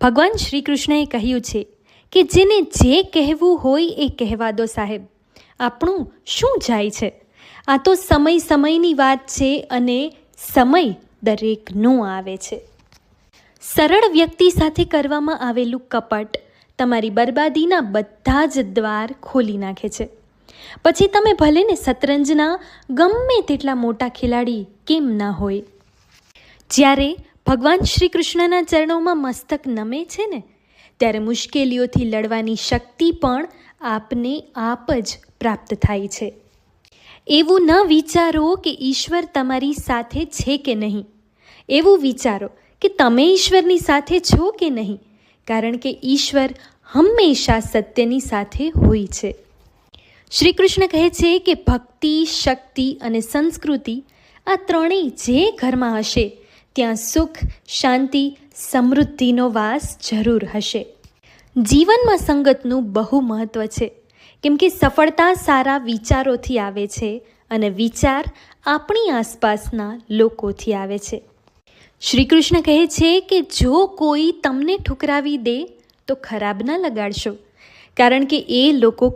ભગવાન શ્રી કૃષ્ણએ કહ્યું છે કે જેને જે કહેવું હોય એ કહેવા દો સાહેબ, આપણું શું જાય છે? આ તો સમયની વાત છે અને સમય દરેકનો આવે છે. સરળ વ્યક્તિ સાથે કરવામાં આવેલું કપટ તમારી બરબાદીના બધા જ દ્વાર ખોલી નાખે છે. પછી તમે ભલે ને શતરંજના ગમે તેટલા મોટા ખેલાડી કેમ ના હોય. જ્યારે ભગવાન શ્રી કૃષ્ણના ચરણોમાં મસ્તક નમે છે ને, ત્યારે મુશ્કેલીઓથી લડવાની શક્તિ પણ આપને આપ જ પ્રાપ્ત થાય છે. એવું ન વિચારો કે ઈશ્વર તમારી સાથે છે કે નહીં. એવું વિચારો કે તમે ઈશ્વરની સાથે છો કે નહીં, કારણ કે ઈશ્વર હંમેશા સત્યની સાથે હોય છે. શ્રી કૃષ્ણ કહે છે કે ભક્તિ, શક્તિ અને સંસ્કૃતિ આ ત્રણેય જે ઘરમાં હશે ત્યાં સુખ, શાંતિ, સમૃદ્ધિનો વાસ જરૂર હશે. જીવનમાં સંગતનું બહુ મહત્ત્વ છે, કેમ કે સફળતા સારા વિચારોથી આવે છે અને વિચાર આપણી આસપાસના લોકોથી આવે છે. શ્રી કૃષ્ણ કહે છે કે જો કોઈ તમને ઠુકરાવી દે તો ખરાબ ના લગાડશો, કારણ કે એ લોકો